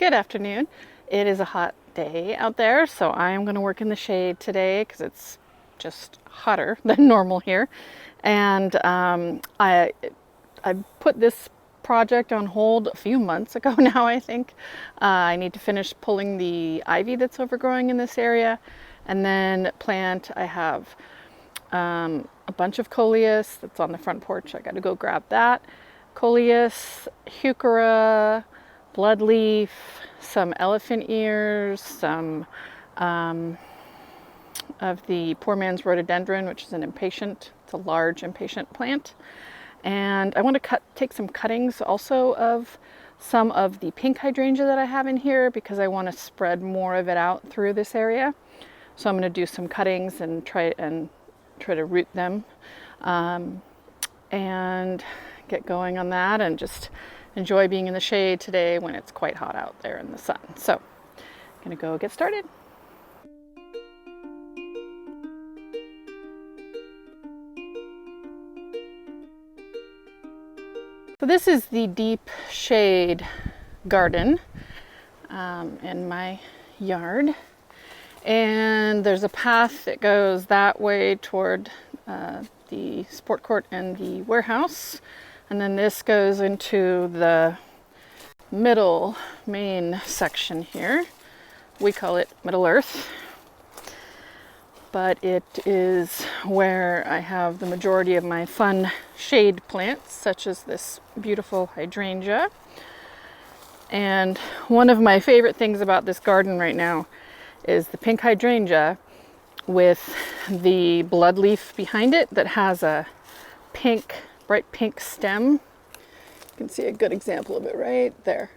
Good afternoon. It is a hot day out there, so I am going to work in the shade today because it's just hotter than normal here. And I put this project on hold a few months ago now, I think. I need to finish pulling the ivy that's overgrowing in this area, and then plant. I have a bunch of coleus that's on the front porch. I got to go grab that. Coleus, heuchera, bloodleaf, some elephant ears, some of the poor man's rhododendron, which is an impatient, it's a large impatient plant. And I want to take some cuttings also of some of the pink hydrangea that I have in here because I want to spread more of it out through this area. So I'm going to do some cuttings and try to root them and get going on that and just enjoy being in the shade today when it's quite hot out there in the sun. So I'm going to go get started. So this is the deep shade garden in my yard, and there's a path that goes that way toward the sport court and the warehouse, and then this goes into the middle main section here. We call it Middle Earth, but it is where I have the majority of my fun shade plants, such as this beautiful hydrangea. And one of my favorite things about this garden right now is the pink hydrangea with the bloodleaf behind it that has a pink, bright pink stem. You can see a good example of it right there.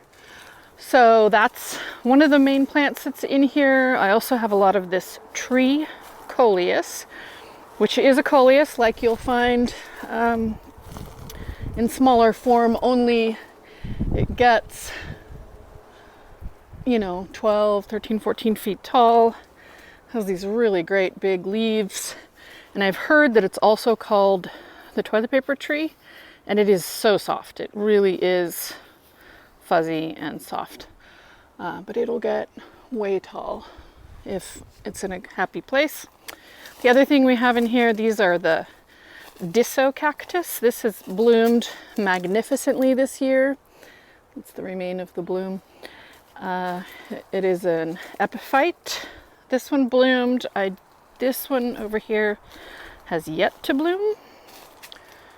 So that's one of the main plants that's in here. I also have a lot of this tree coleus, which is a coleus like you'll find in smaller form, only it gets 12, 13, 14 feet tall, has these really great big leaves, and I've heard that it's also called the toilet paper tree, and it is so soft. It really is fuzzy and soft, but it'll get way tall if it's in a happy place. The other thing we have in here, these are the Disso cactus. This has bloomed magnificently this year. It's the remain of the bloom. It is an epiphyte. This one bloomed. This one over here has yet to bloom,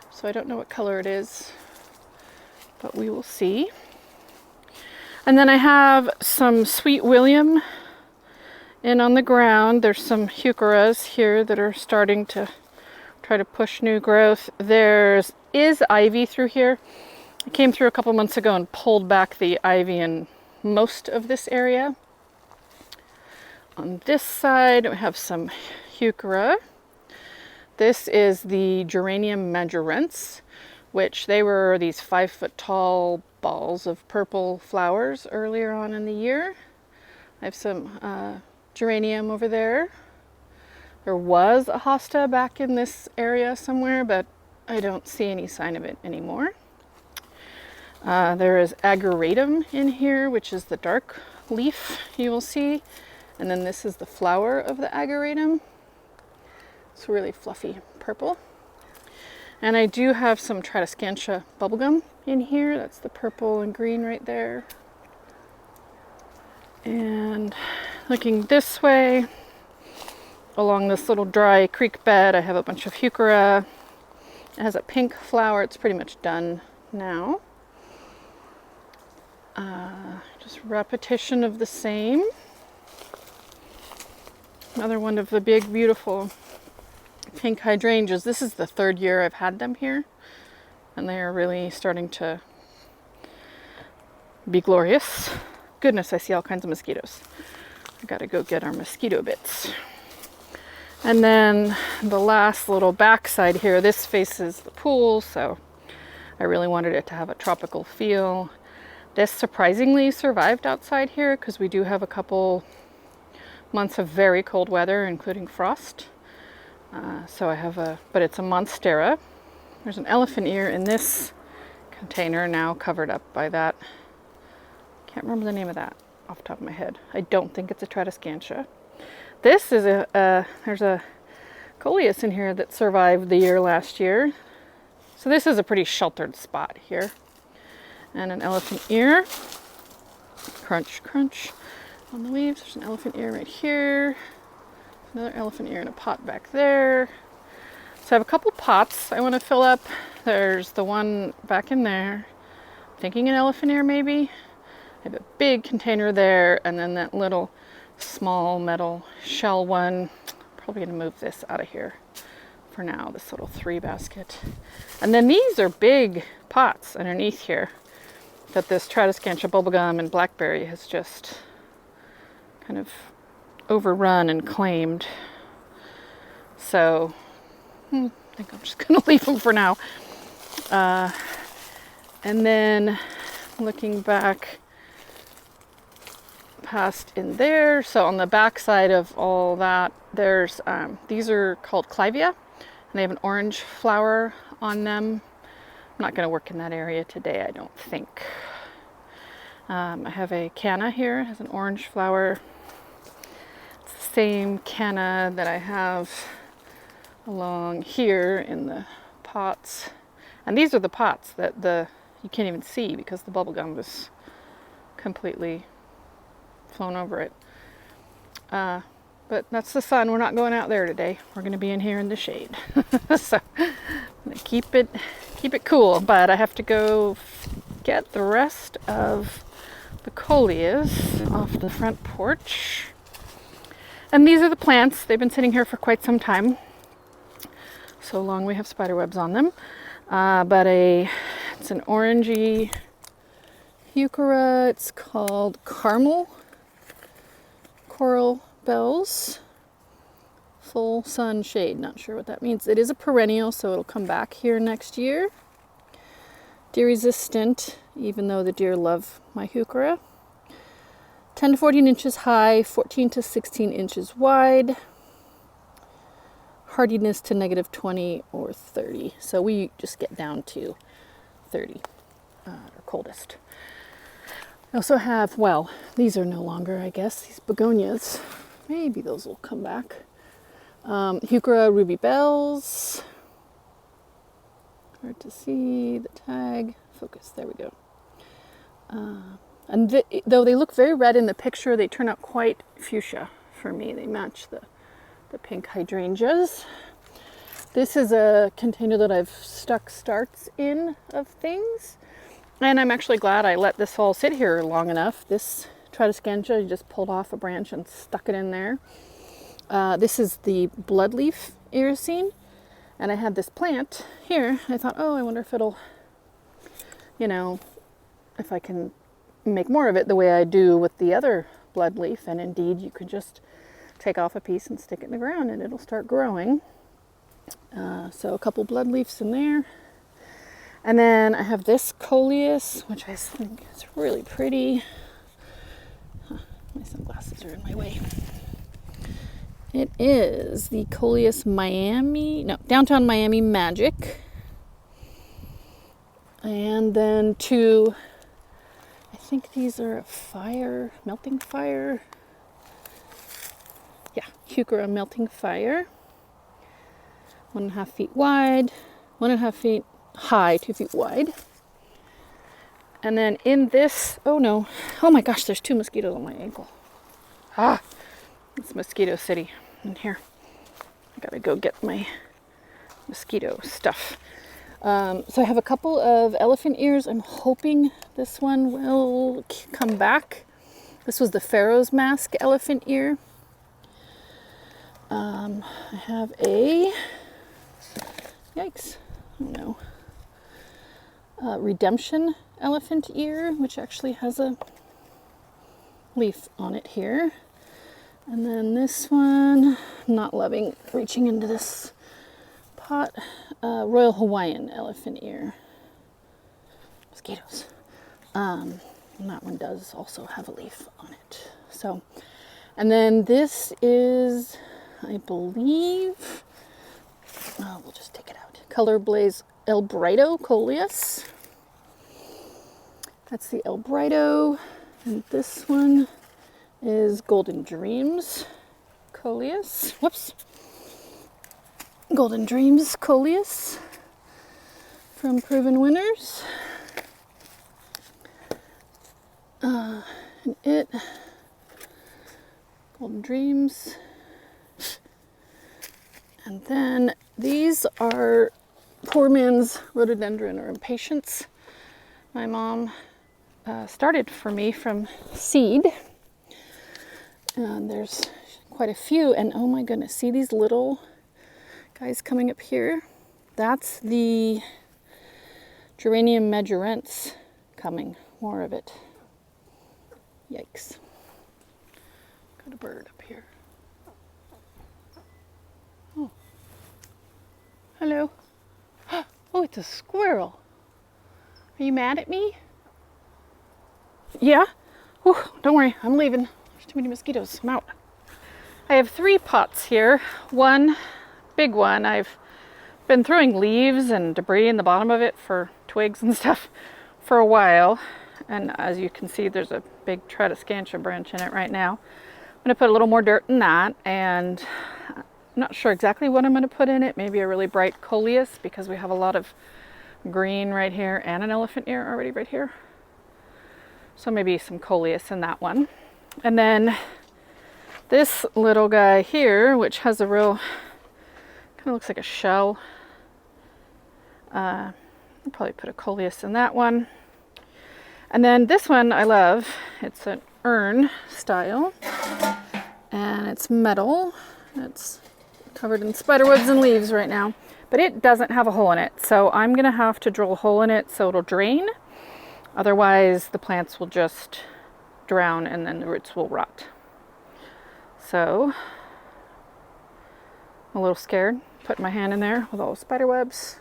so I don't know what color it is, but we will see. And then I have some Sweet William in on the ground. There's some heucheras here that are starting to try to push new growth. There's ivy through here. I came through a couple months ago and pulled back the ivy in most of this area. On this side, we have some heuchera. This is the Geranium majorense, which they were these 5-foot tall balls of purple flowers earlier on in the year. I have some geranium over there. There was a hosta back in this area somewhere, but I don't see any sign of it anymore. There is ageratum in here, which is the dark leaf you will see. And then this is the flower of the ageratum. It's really fluffy purple. And I do have some Tradescantia bubblegum in here. That's the purple and green right there. And looking this way, along this little dry creek bed, I have a bunch of heuchera. It has a pink flower. It's pretty much done now. Just repetition of the same. Another one of the big, beautiful pink hydrangeas. This is the third year I've had them here, and they are really starting to be glorious. Goodness, I see all kinds of mosquitoes. I gotta go get our mosquito bits. And then the last little backside here, this faces the pool, so I really wanted it to have a tropical feel. This surprisingly survived outside here because we do have a couple months of very cold weather, including frost. So I have but it's a monstera. There's an elephant ear in this container now covered up by that Can't remember the name of that off the top of my head. I don't think it's a Tradescantia. This is there's a Coleus in here that survived the year last year. So this is a pretty sheltered spot here. And an elephant ear. Crunch, crunch on the leaves. There's an elephant ear right here. Another elephant ear in a pot back there. So I have a couple pots I want to fill up. There's the one back in there. Thinking an elephant ear maybe. I have a big container there, and then that little small metal shell one. Probably going to move this out of here for now, this little 3 basket. And then these are big pots underneath here that this Tradescantia bubblegum and blackberry has just kind of overrun and claimed. So I think I'm just going to leave them for now. And then looking back past in there, so on the back side of all that, there's these are called Clivia, and they have an orange flower on them. I'm not going to work in that area today, I don't think. I have a canna here, it has an orange flower. It's the same canna that I have along here in the pots. And these are the pots that you can't even see because the bubble gum was completely flown over it. But that's the sun. We're not going out there today. We're going to be in here in the shade. So I'm going to keep it cool. But I have to go get the rest of the coleus off the front porch. And these are the plants. They've been sitting here for quite some time. So long we have spider webs on them. But it's an orangey heuchera. It's called Caramel Coral Bells. Full sun shade. Not sure what that means. It is a perennial, so it'll come back here next year. Deer resistant, even though the deer love my heuchera. 10 to 14 inches high, 14 to 16 inches wide. Hardiness to negative 20 or 30. So we just get down to 30, or coldest. I also have, well, these are no longer, I guess, these begonias. Maybe those will come back. Heuchera Ruby Bells. Hard to see the tag. Focus, there we go. And though they look very red in the picture, they turn out quite fuchsia for me. They match the pink hydrangeas. This is a container that I've stuck starts in of things. And I'm actually glad I let this all sit here long enough. This Tradescantia, I just pulled off a branch and stuck it in there. This is the bloodleaf irisine. And I had this plant here. I thought, oh, I wonder if it'll, if I can make more of it the way I do with the other bloodleaf. And indeed, you could just take off a piece and stick it in the ground and it'll start growing. So a couple blood leaves in there. And then I have this coleus, which I think is really pretty. My sunglasses are in my way. It is the Coleus Downtown Miami Magic. And then I think these are a melting fire. Yeah, heuchera melting fire. 1.5 feet wide, 1.5 feet high, 2 feet wide. And then in this, oh my gosh, there's 2 mosquitoes on my ankle. It's Mosquito City in here. I gotta go get my mosquito stuff. So I have a couple of elephant ears. I'm hoping this one will come back. This was the Pharaoh's Mask elephant ear. I have a, yikes, oh no, Redemption elephant ear, which actually has a leaf on it here. And then this one, I'm not loving reaching into this pot, Royal Hawaiian elephant ear. Mosquitoes. And that one does also have a leaf on it. So, and then this is, I believe, we'll just take it out. Color Blaze El Brido Coleus. That's the El Brido. And this one is Golden Dreams Coleus. Whoops. Golden Dreams Coleus from Proven Winners. And it, Golden Dreams. And then these are Poor Man's Rhododendron or Impatiens. My mom started for me from seed. And there's quite a few. And oh my goodness, see these little guys coming up here? That's the Geranium Majorence coming. More of it. Yikes. Got a bird up here. Oh. Hello. Oh, it's a squirrel. Are you mad at me? Yeah? Whew, don't worry, I'm leaving. There's too many mosquitoes. I'm out. I have 3 pots here. One big one. I've been throwing leaves and debris in the bottom of it for twigs and stuff for a while. And as you can see, there's a big Tradescantia branch in it right now. I'm going to put a little more dirt in that, and I'm not sure exactly what I'm going to put in it. Maybe a really bright coleus, because we have a lot of green right here and an elephant ear already right here. So maybe some coleus in that one. And then this little guy here, which has a real, kind of looks like a shell. I'll probably put a coleus in that one. And then this one I love. It's an urn style, and it's metal. It's covered in spiderwebs and leaves right now, but it doesn't have a hole in it. So I'm gonna have to drill a hole in it so it'll drain. Otherwise the plants will just drown and then the roots will rot. So I'm a little scared putting my hand in there with all the spider webs.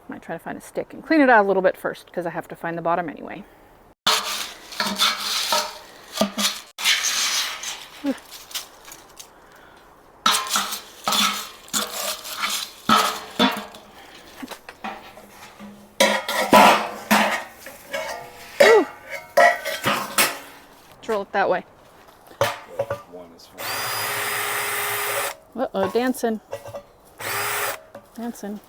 Might try to find a stick and clean it out a little bit first, because I have to find the bottom anyway. Ooh. Drill it that way. One is fine. Uh-oh, dancing. Dancing.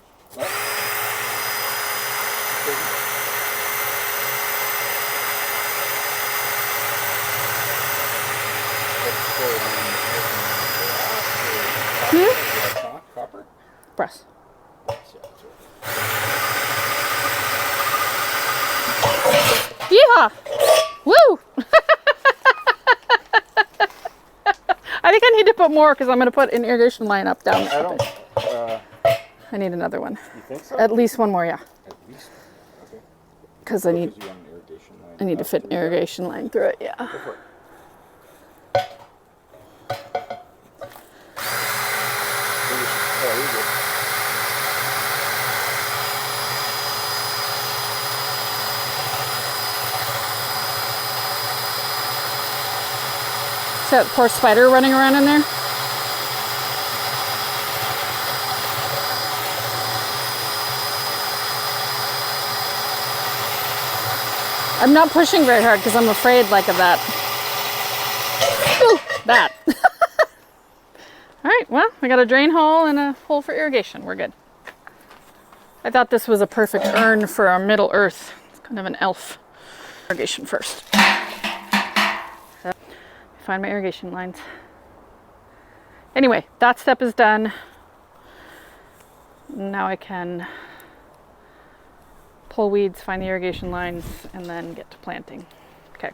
Copper? Brass. Yeehaw! Woo! I think I need to put more, because I'm going to put an irrigation line up down there. I don't. I need another one. You think so? At least one more, yeah. At least. Okay. Because I need You want an irrigation line to up fit an through there? irrigation line through it, yeah. Go for it. There you go. See that poor spider running around in there? I'm not pushing very hard because I'm afraid like of that. Ooh, that. All right, well, I got a drain hole and a hole for irrigation. We're good. I thought this was a perfect urn for our Middle Earth. It's kind of an elf. Irrigation first. So, find my irrigation lines. Anyway, that step is done. Now I can pull weeds, find the irrigation lines, and then get to planting. Okay.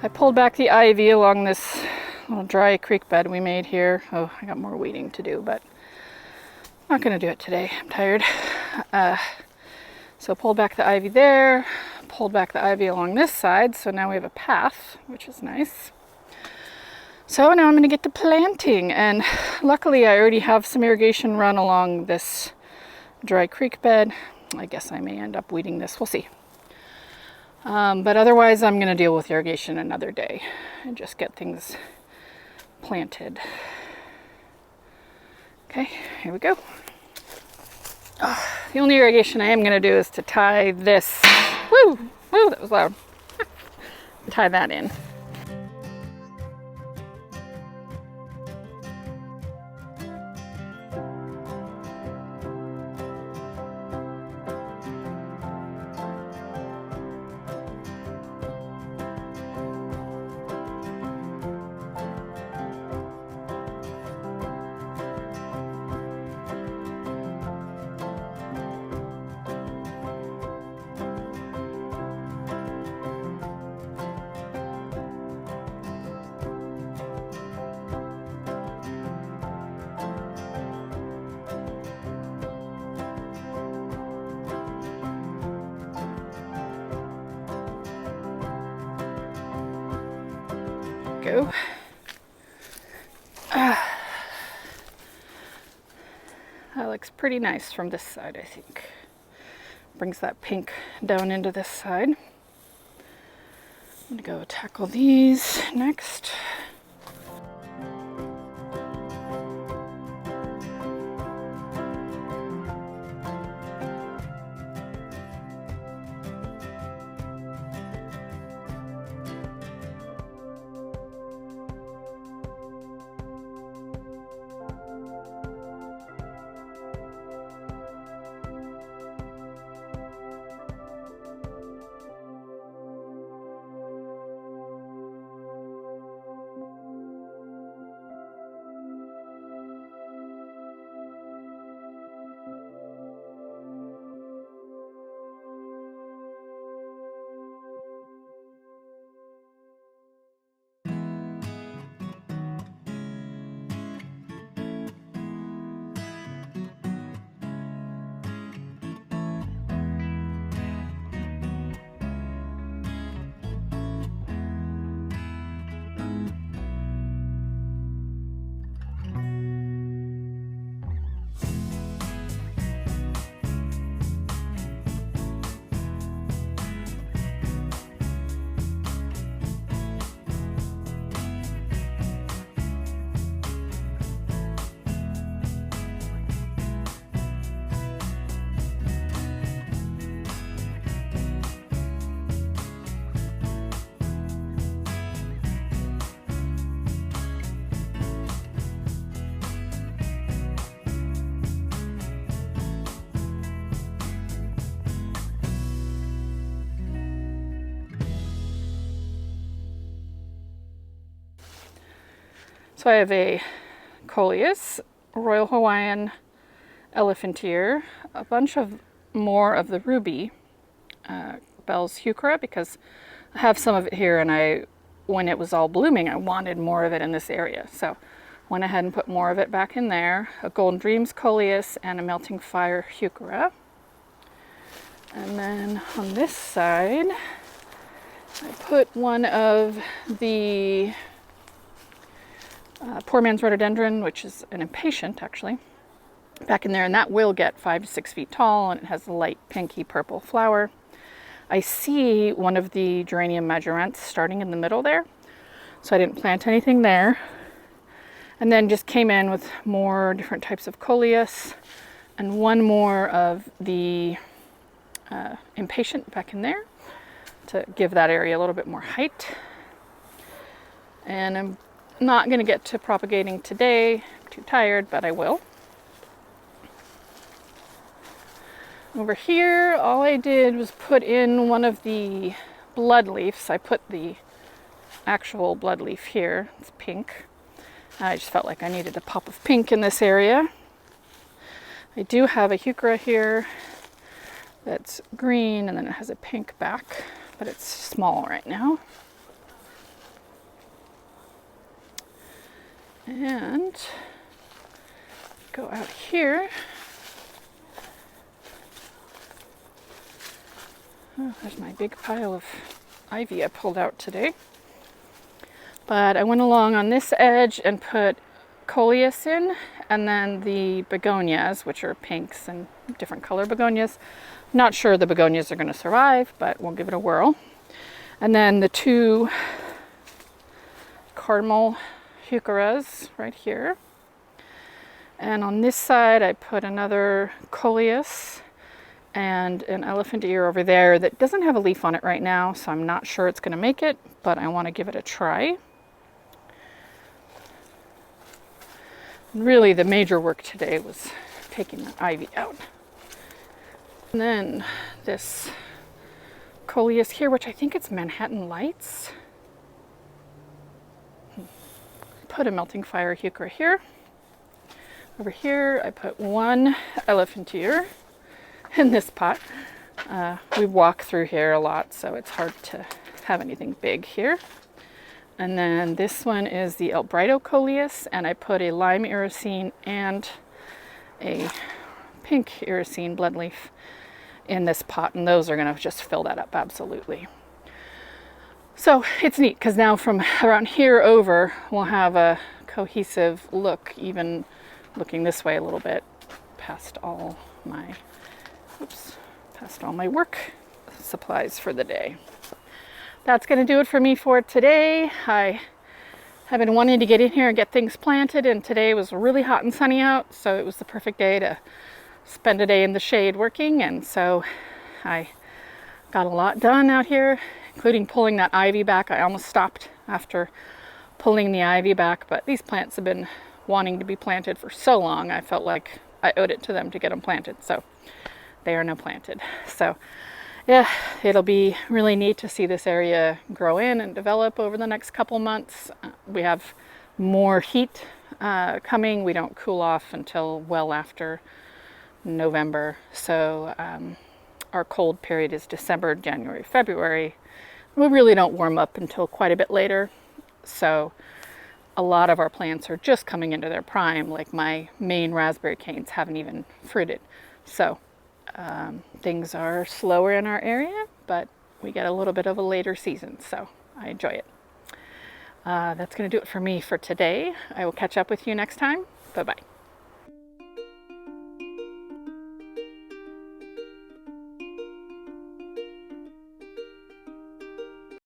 I pulled back the ivy along this little dry creek bed we made here. Oh, I got more weeding to do, but I'm not gonna do it today. I'm tired. So pulled back the ivy there, pulled back the ivy along this side, so now we have a path, which is nice. So now I'm going to get to planting, and luckily I already have some irrigation run along this dry creek bed. I guess I may end up weeding this, we'll see. But otherwise I'm going to deal with irrigation another day and just get things planted. Okay, here we go. The only irrigation I am going to do is to tie this, woo, that was loud, tie that in. Go. That looks pretty nice from this side, I think. Brings that pink down into this side. I'm gonna go tackle these next. So I have a Coleus, Royal Hawaiian Elephant Ear, a bunch of more of the Ruby Bell's Heuchera, because I have some of it here, and when it was all blooming, I wanted more of it in this area. So went ahead and put more of it back in there. A Golden Dreams Coleus and a Melting Fire Heuchera. And then on this side, I put one of the Poor Man's Rhododendron, which is an impatient actually, back in there, and that will get 5 to 6 feet tall, and it has a light pinky purple flower. I see one of the Geranium Majorants starting in the middle there, so I didn't plant anything there. And then just came in with more different types of Coleus and one more of the Impatient back in there to give that area a little bit more height. And I'm not going to get to propagating today, I'm too tired, but I will. Over here, all I did was put in one of the blood leaves. I put the actual blood leaf here, it's pink. I just felt like I needed a pop of pink in this area. I do have a Heuchera here that's green, and then it has a pink back, but it's small right now. And go out here. Oh, there's my big pile of ivy I pulled out today. But I went along on this edge and put coleus in, and then the begonias, which are pinks and different color begonias. Not sure the begonias are going to survive, but we'll give it a whirl. And then the two cardinal heucheras right here. And on this side, I put another coleus and an elephant ear over there that doesn't have a leaf on it right now, so I'm not sure it's going to make it, but I want to give it a try. Really, the major work today was taking the ivy out. And then this coleus here, which I think it's Manhattan Lights. Put a melting fire heuchera here. Over here, I put one elephant ear in this pot. We walk through here a lot, so it's hard to have anything big here. And then this one is the Albrido coleus, and I put a lime irisine and a pink irisine blood leaf in this pot, and those are going to just fill that up absolutely. So it's neat because now from around here over, we'll have a cohesive look, even looking this way a little bit past all my work supplies for the day. That's going to do it for me for today. I have been wanting to get in here and get things planted, and today was really hot and sunny out, so it was the perfect day to spend a day in the shade working, and so I got a lot done out here, including pulling that ivy back. I almost stopped after pulling the ivy back, but these plants have been wanting to be planted for so long, I felt like I owed it to them to get them planted, so they are now planted. So yeah, it'll be really neat to see this area grow in and develop over the next couple months. We have more heat coming. We don't cool off until well after November. So our cold period is December, January, February. We really don't warm up until quite a bit later. So a lot of our plants are just coming into their prime, like my main raspberry canes haven't even fruited. So things are slower in our area, but we get a little bit of a later season, so I enjoy it. That's going to do it for me for today. I will catch up with you next time. Bye-bye.